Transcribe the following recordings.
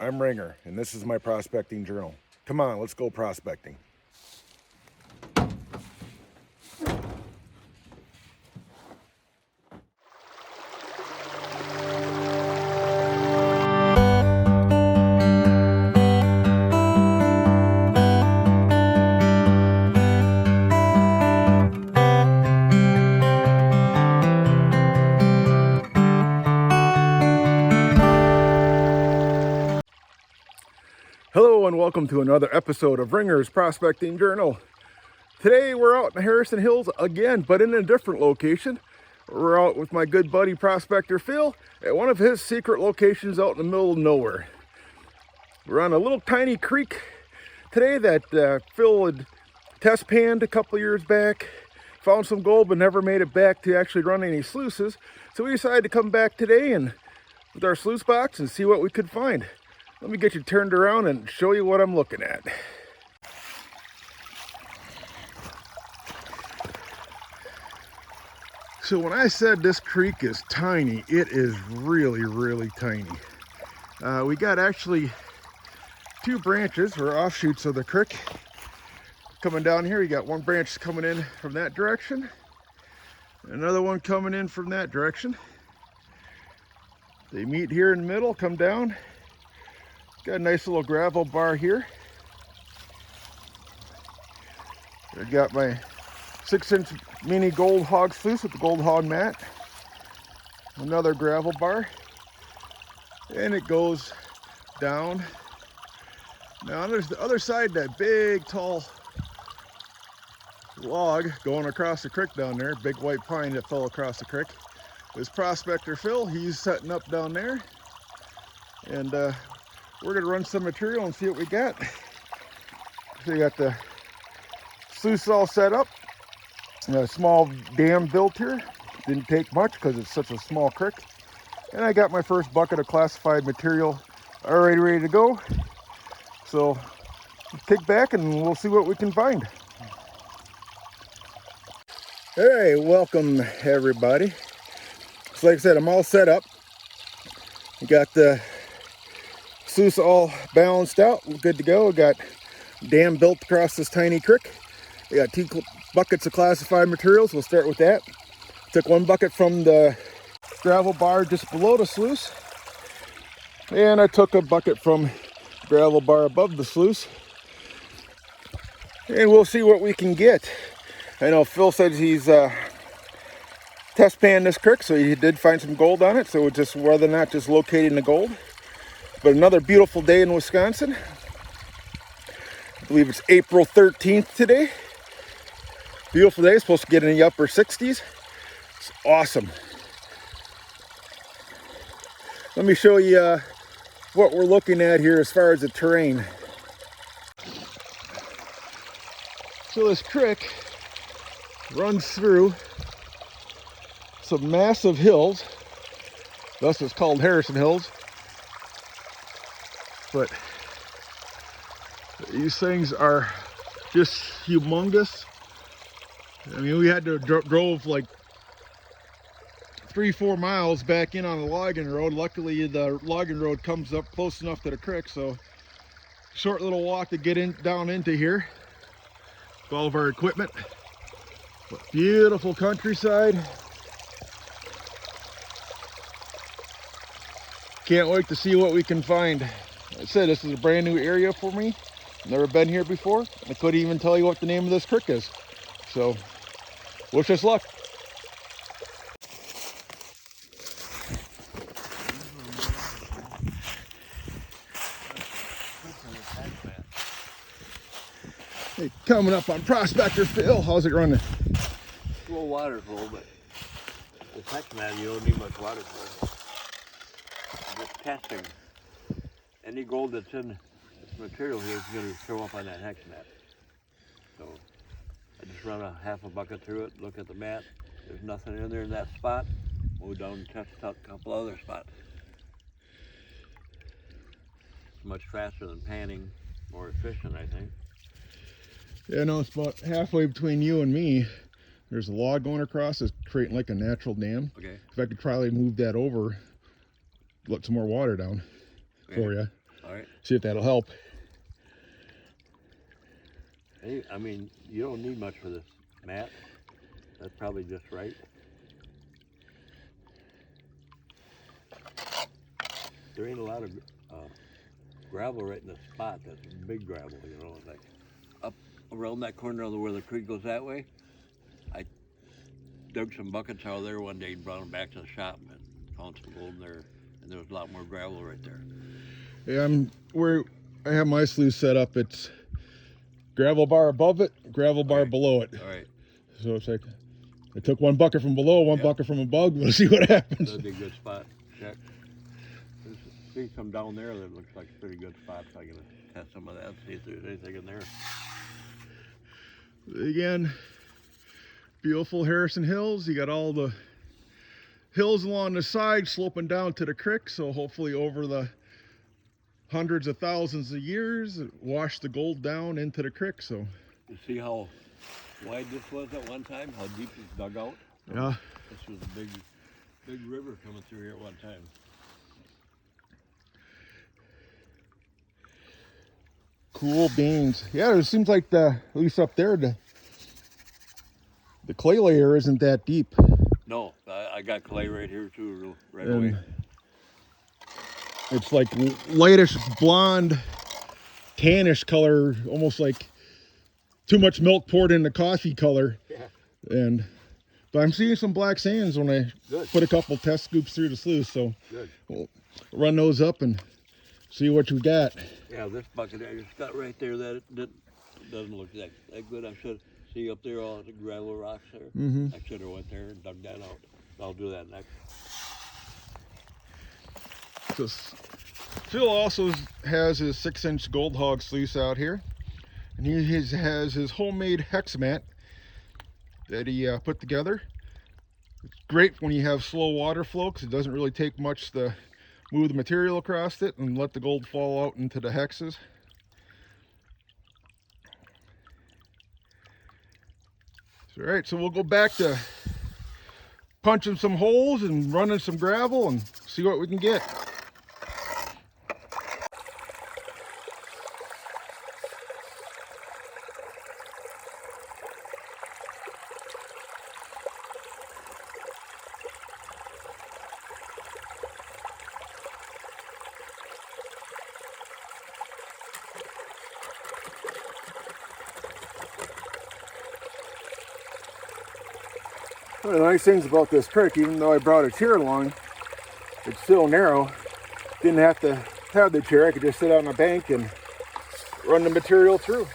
I'm Ringer, and this is my prospecting journal. Come on, let's go prospecting. Hello and welcome to another episode of Ringer's Prospecting Journal. Today we're out in the Harrison Hills again, but in a different location. We're out with my good buddy Prospector Phil at one of his secret locations out in the middle of nowhere. We're on a little tiny creek today that Phil had test panned a couple years back. Found some gold but never made it back to actually run any sluices. So we decided to come back today and with our sluice box and see what we could find. Let me get you turned around and show you what I'm looking at. So when I said this creek is tiny, it is really, really tiny. We got actually two branches or offshoots of the creek coming down here. You got one branch coming in from that direction, another one coming in from that direction. They meet here in the middle, come down. Got a nice little gravel bar here. I got my 6-inch mini gold hog sluice with the gold hog mat. Another gravel bar. And it goes down. Now there's the other side, that big tall log going across the creek down there. Big white pine that fell across the creek. This Prospector Phil, he's setting up down there. And we're gonna run some material and see what we got. So you got the sluice all set up. A small dam built here. Didn't take much because it's such a small creek. And I got my first bucket of classified material already ready to go. So kick back and we'll see what we can find. Hey, welcome everybody. So like I said, I'm all set up. We got the sluice all balanced out, we're good to go. We got dam built across this tiny creek. We got 2 buckets of classified materials. We'll start with that. Took 1 bucket from the gravel bar just below the sluice, and I took a bucket from the gravel bar above the sluice, and we'll see what we can get. I know Phil says he's test panned this creek, so he did find some gold on it, so it's just whether or not just locating the gold. But another beautiful day in Wisconsin. I believe it's April 13th today. Beautiful day, supposed to get in the upper 60s. It's awesome. Let me show you what we're looking at here as far as the terrain. So this creek runs through some massive hills. Thus it's called Harrison Hills. But these things are just humongous. I mean, we had to drove like 3-4 miles back in on the logging road. Luckily, the logging road comes up close enough to the creek, so short little walk to get in down into here with all of our equipment. But beautiful countryside. Can't wait to see what we can find. Like I said, this is a brand new area for me. Never been here before. I couldn't even tell you what the name of this creek is. So, wish us luck. Hey, coming up on Prospector Phil. How's it running? A little water flow, but the hex mat you don't need much water for. Just testing. Any gold that's in this material here is going to show up on that hex mat. So I just run a half a bucket through it, look at the mat. There's nothing in there in that spot. Move down and test out a couple other spots. It's much faster than panning, more efficient, I think. Yeah, no, it's about halfway between you and me. There's a log going across that's creating like a natural dam. Okay. If I could probably move that over, let some more water down for you. All right. See if that'll help. Hey, I mean, you don't need much for this mat. That's probably just right. There ain't a lot of gravel right in the spot. That's big gravel, you know. Like up around that corner of where the creek goes that way. I dug some buckets out of there one day and brought them back to the shop and found some gold in there. And there was a lot more gravel right there. Yeah, where I have my sluice set up. It's gravel bar above it, gravel bar below it. All right. So it's like I took one bucket from below, one bucket from above. We'll see what happens. That'd be a good spot. Check. There's some down there that looks like a pretty good spot. So I'm gonna test some of that, see if there's anything in there. Again, beautiful Harrison Hills. You got all the hills along the side sloping down to the creek. So hopefully over the hundreds of thousands of years, it washed the gold down into the creek. So you see how wide this was at one time? How deep it's dug out? Yeah. This was a big river coming through here at one time. Cool beans. Yeah, it seems like at least up there, the clay layer isn't that deep. No, I got clay right here too, right away. It's like lightish blonde, tannish color, almost like too much milk poured in the coffee color. Yeah. But I'm seeing some black sands when I put a couple test scoops through the sluice. So we'll run those up and see what you got. Yeah, this bucket I just got right there that doesn't look that good. I should see up there all the gravel rocks there. I should have went there and dug that out. I'll do that next. So Phil also has his 6-inch gold hog sluice out here, and he has his homemade hex mat that he put together. It's great when you have slow water flow because it doesn't really take much to move the material across it and let the gold fall out into the hexes. All right, so we'll go back to punching some holes and running some gravel and see what we can get. One of the nice things about this creek, even though I brought a chair along, it's still narrow. Didn't have to have the chair. I could just sit on a bank and run the material through.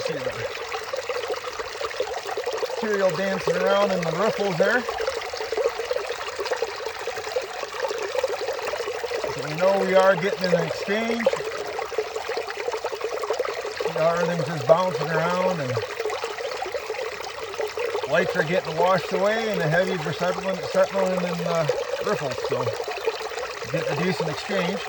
See the material dancing around in the riffles there. So we know we are getting an exchange. See how everything's just bouncing around and lights are getting washed away and the heavies are settling in the riffles. So getting a decent exchange.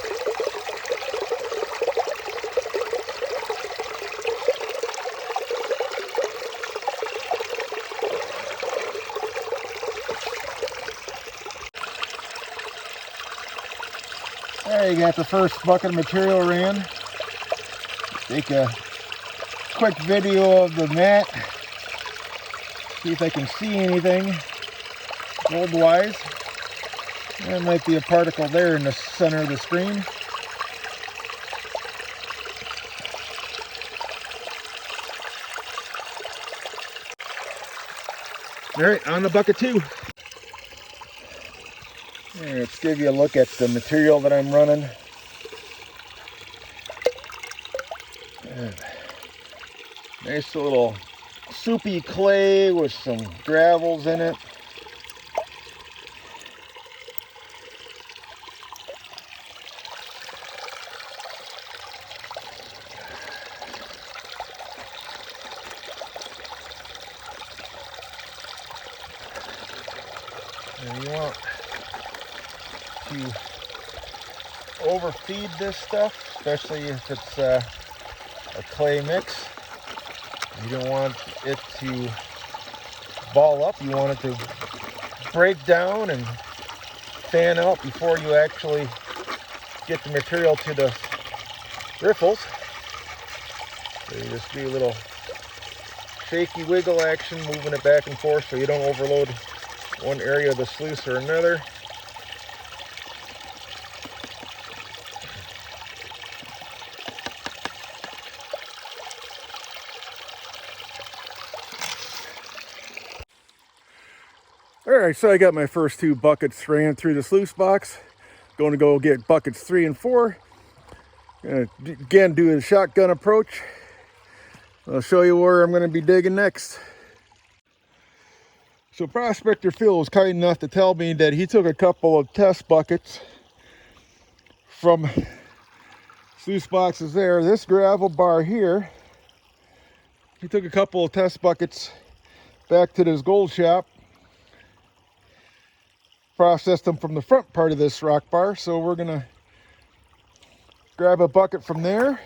There you got the first bucket of material ran. Take a quick video of the mat. See if I can see anything gold-wise. There might be a particle there in the center of the screen. All right, on to bucket 2. Here, let's give you a look at the material that I'm running. And nice little soupy clay with some gravels in it. And you want to overfeed this stuff, especially if it's a clay mix. You don't want it to ball up. You want it to break down and fan out before you actually get the material to the riffles. So you just do a little shaky wiggle action, moving it back and forth so you don't overload one area of the sluice or another. Alright, so I got my first 2 buckets ran through the sluice box. Going to go get buckets 3 and 4. Gonna again do a shotgun approach. I'll show you where I'm going to be digging next. So Prospector Phil was kind enough to tell me that he took a couple of test buckets from sluice boxes there. This gravel bar here, he took a couple of test buckets back to this gold shop, processed them from the front part of this rock bar. So we're gonna grab a bucket from there,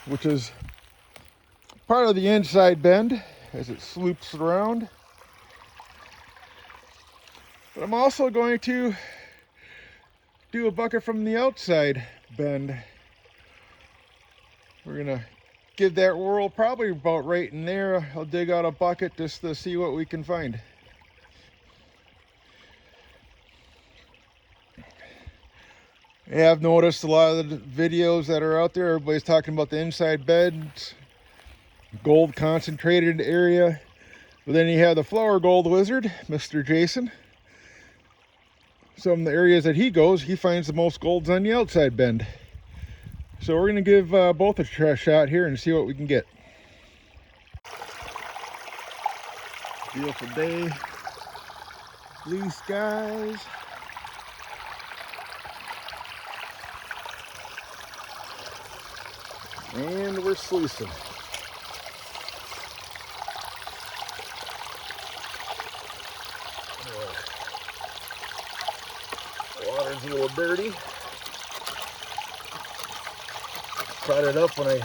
which is part of the inside bend as it sloops around. But I'm also going to do a bucket from the outside bend. We're gonna give that whirl probably about right in there. I'll dig out a bucket just to see what we can find. Yeah, I've noticed a lot of the videos that are out there, everybody's talking about the inside beds, gold concentrated area. But then you have the flower gold wizard, Mr. Jason. Some of the areas that he goes, he finds the most golds on the outside bend. So we're going to give both a shot here and see what we can get. Beautiful day, blue skies. And we're sluicing. Water's a little dirty. Caught it up when I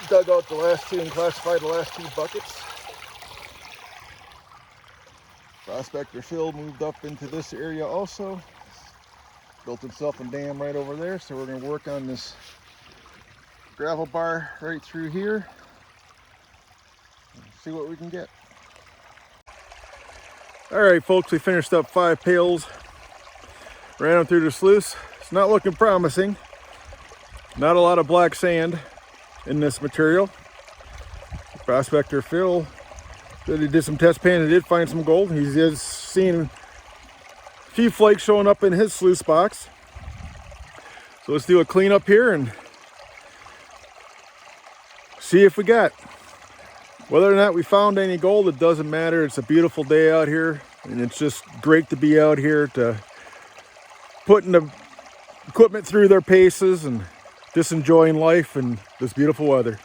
dug out the last 2 and classified the last 2 buckets. Prospector Phil moved up into this area also. Built himself a dam right over there, so we're going to work on this gravel bar right through here and see what we can get. Alright folks, we finished up 5 pails, ran them through the sluice. It's not looking promising. Not a lot of black sand in this material. Prospector Phil said he did some test pan and did find some gold. He is seeing a few flakes showing up in his sluice box. So let's do a cleanup here and see if we got. Whether or not we found any gold, it doesn't matter. It's a beautiful day out here, and it's just great to be out here to putting the equipment through their paces and just enjoying life and this beautiful weather.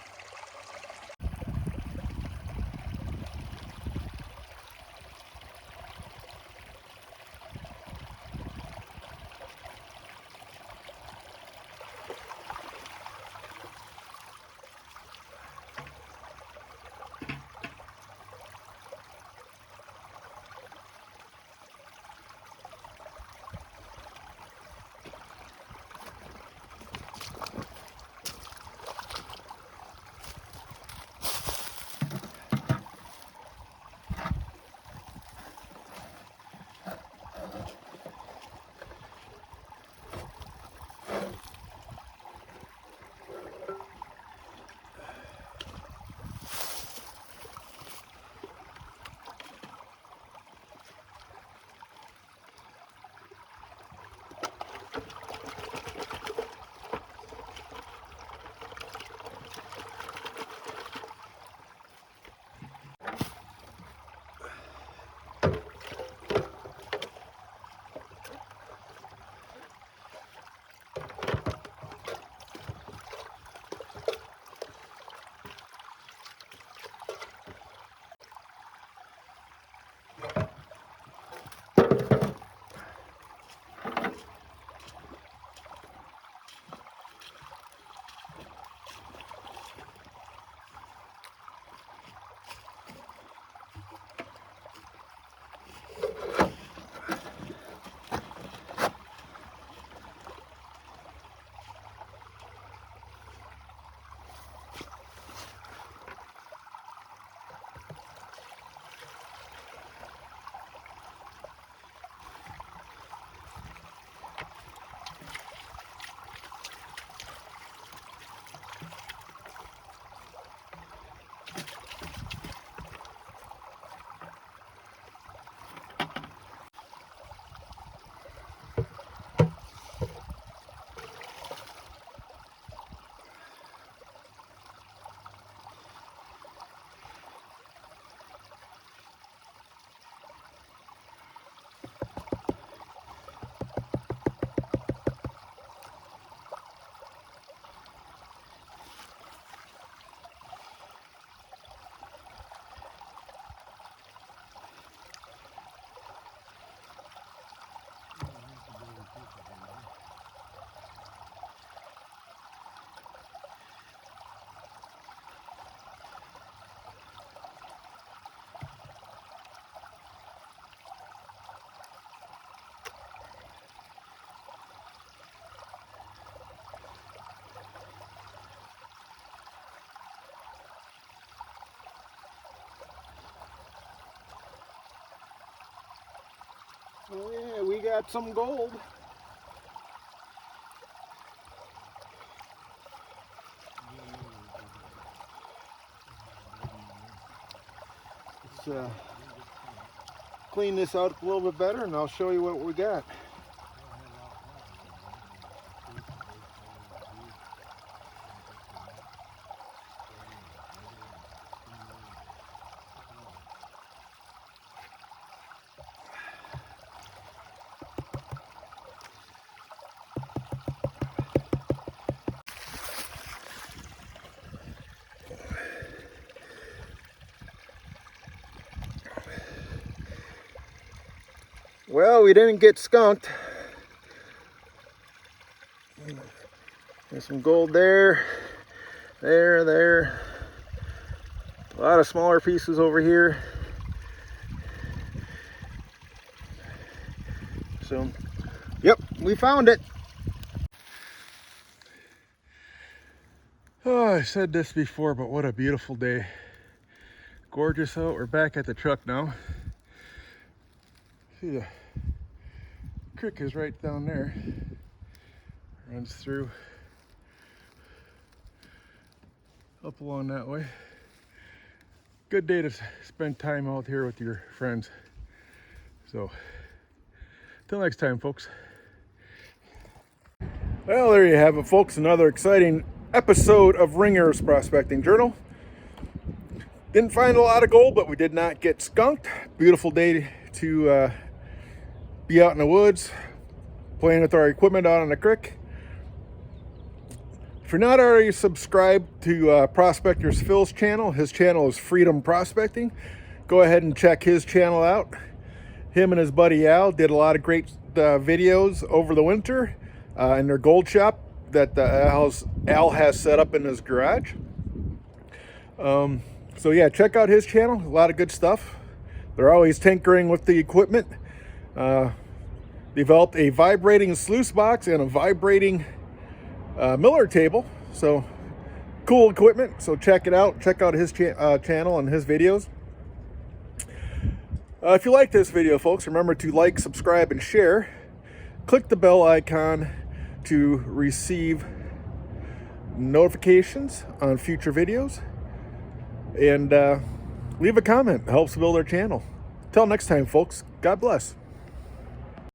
Oh yeah, we got some gold. Let's clean this out a little bit better and I'll show you what we got. Well, we didn't get skunked. There's some gold there, there. A lot of smaller pieces over here. So, yep, we found it. Oh, I said this before, but what a beautiful day. Gorgeous out. We're back at the truck now. See, the creek is right down there. Runs through up along that way. Good day to spend time out here with your friends. So, till next time, folks. Well, there you have it, folks. Another exciting episode of Ringer's Prospecting Journal. Didn't find a lot of gold, but we did not get skunked. Beautiful day to be out in the woods, playing with our equipment out on the creek. If you're not already subscribed to Prospector Phil's channel, his channel is Freedom Prospecting. Go ahead and check his channel out. Him and his buddy Al did a lot of great videos over the winter in their gold shop that Al has set up in his garage. So yeah, check out his channel. A lot of good stuff. They're always tinkering with the equipment. Developed a vibrating sluice box and a vibrating Miller table. So cool equipment. So check it out. Check out his channel and his videos. If you like this video, folks, remember to like, subscribe, and share. Click the bell icon to receive notifications on future videos. And leave a comment. It helps build our channel. Till next time, folks. God bless.